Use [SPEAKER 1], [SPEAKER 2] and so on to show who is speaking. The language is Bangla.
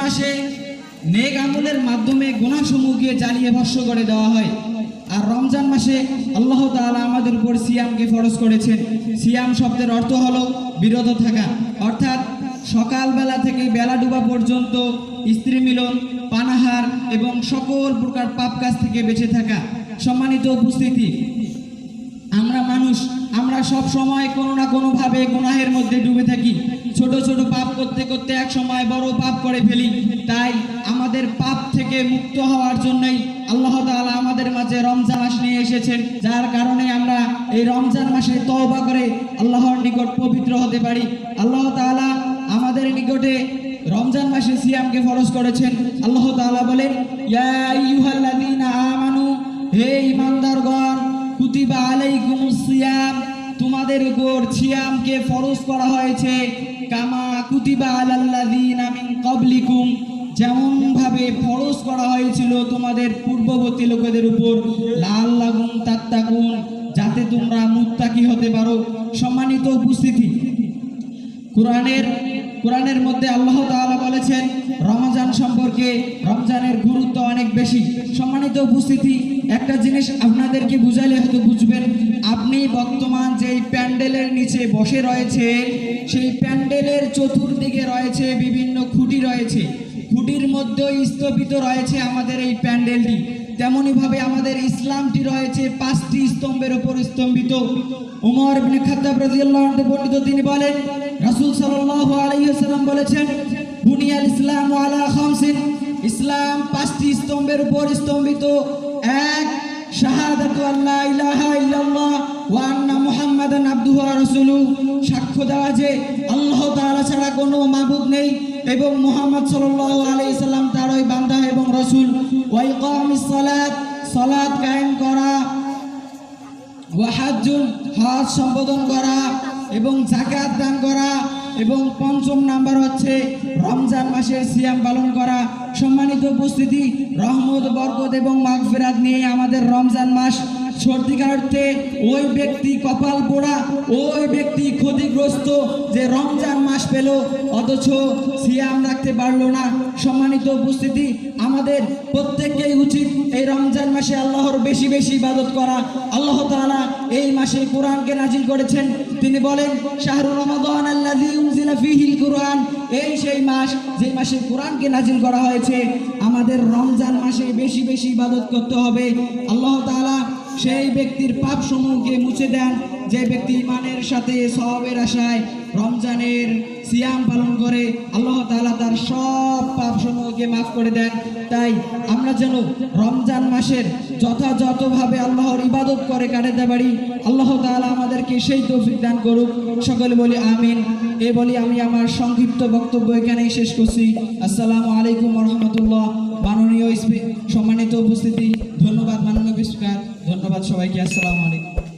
[SPEAKER 1] মাসে নেক আমলের মাধ্যমে গুনাহসমূহকে জ্বালিয়ে ভস্ম করে দেওয়া হয়। আর রমজান মাসে আল্লাহ তাআলা আমাদের উপর সিয়ামকে ফরজ করেছেন। সিয়াম শব্দের অর্থ হলো বিরত থাকা, অর্থাৎ সকালবেলা থেকে বেলা ডুবা পর্যন্ত স্ত্রী মিলন, পানাহার এবং সকল প্রকার পাপ কাজ থেকে বেঁচে থাকা। সম্মানিত উপস্থিতি, আমরা সব সময় কোনো না কোনোভাবে গুনাহের মধ্যে ডুবে থাকি। ছোট ছোট পাপ করতে করতে এক সময় বড় পাপ করে ফেলি। তাই আমাদের পাপ থেকে মুক্ত হওয়ার জন্যই আল্লাহ তাআলা আমাদের মাঝে রমজান মাস নিয়ে এসেছেন, যার কারণে আমরা এই রমজান মাসে তওবা করে আল্লাহর নিকট পবিত্র হতে পারি। আল্লাহ তাআলা আমাদের নিকটে রমজান মাসে সিয়ামকে ফরজ করেছেন। আল্লাহ তাআলা বলেন, ইয়া আইয়ুহাল্লাযীনা আমানু, হে ঈমানদারগণ, কুতিবা আলাইকুমুস সিয়াম, তোমাদের উপর সিয়ামকে ফরজ করা হয়েছে, কামা কুতিবা আলাল্লাযীনা মিন ক্বাবলিকুম, যেমন ভাবে ফরজ করা হয়েছিল তোমাদের পূর্ববর্তী লোকেদের উপর, লাআল্লাকুম তাত্তাকুন, যাতে তোমরা মুত্তাকি হতে পারো। সম্মানিত উপস্থিতি, কোরআনের মধ্যে আল্লাহ তাআলা বলেছেন রমজান সম্পর্কে, রমজানের গুরুত্ব অনেক বেশি। সম্মানিত উপস্থিতি, একটা জিনিস আপনাদেরকে বুঝাইলে হয়তো বুঝবেন। আপনি বর্তমান যেই প্যান্ডেলের নিচে বসে রয়েছে, সেই প্যান্ডেলের চতুর্দিকে রয়েছে বিভিন্ন খুঁটি রয়েছে, খুঁটির মধ্যে স্থপিত রয়েছে আমাদের এই প্যান্ডেলটি। তেমনি ভাবে আমাদের ইসলামটি রয়েছে 5টি স্তম্ভের উপর স্তম্ভিত। উমর ইবনে খাত্তাব রাদিয়াল্লাহু আনহু বর্ণিত, তিনি বলেন, রাসূল সাল্লাল্লাহু আলাইহি ওয়াসাল্লাম বলেছেন, বুনিয়াল ইসলামু আলা খামসিন, ইসলাম 5টি স্তম্ভের উপর স্তম্ভিত। এক, শাহাদাতু আল্লা ইলাহা ইল্লাল্লাহ ওয়া আন্না মুহাম্মাদান আবদুহু ওয়া রাসূলুহু, সাক্ষ্য দেওয়া যে আল্লাহ তাআলা ছাড়া কোনো মাবুদ নেই এবং মুহাম্মদ সাল্লাল্লাহু আলাইহি সাল্লাম তারই বান্দা এবং রাসূল। ওয়া ইকামিস সালাত, সালাত কায়েম করা। ওয়া হাজ্জুল, হজ সম্পাদন করা এবং যাকাত দান করা। এবং 5ম নাম্বার হচ্ছে রমজান মাসের সিয়াম পালন করা। সম্মানিত উপস্থিতি, রহমত, বরকত এবং মাগফিরাত নিয়ে আমাদের রমজান মাস। সত্যিকারার্থে ওই ব্যক্তি কপাল পোড়া, ওই ব্যক্তি ক্ষতিগ্রস্ত যে রমজান মাস পেল অথচ সিয়াম রাখতে পারলো না। সম্মানিত উপস্থিতি, আমাদের প্রত্যেককেই উচিত এই রমজান মাসে আল্লাহর বেশি বেশি ইবাদত করা। আল্লাহ তাআলা এই মাসে কোরআনকে নাজিল করেছেন। তিনি বলেন, শাহরু রমাদান আল্লাযী উনজিলা ফীহিল কুরআন, এই সেই মাস যে মাসে কোরআনকে নাজিল করা হয়েছে। আমাদের রমজান মাসে বেশি বেশি ইবাদত করতে হবে। আল্লাহ তাআলা সেই ব্যক্তির পাপ সমূহকে মুছে দেন যে ব্যক্তি ঈমানের সাথে সওয়াবের আশায় রমজানের সিয়াম পালন করে। আল্লাহ তাআলা তার সব পাপ সমূহকে মাফ করে দেন। তাই আমরা যেন রমজান মাসের যথাযথভাবে আল্লাহর ইবাদত করে কাটাতে পারি। আল্লাহ তাআলা আমাদেরকে সেই তৌফিক দান করুক। সকলে বলি আমিন। এ বলি আমি আমার সংক্ষিপ্ত বক্তব্য এখানেই শেষ করছি। আসসালামু আলাইকুম ওয়া রাহমাতুল্লাহ। মাননীয় সম্মানিত উপস্থিতি, ধন্যবাদ মাননীয় স্পিকার, ধন্যবাদ সবাইকে। আসসালামু আলাইকুম।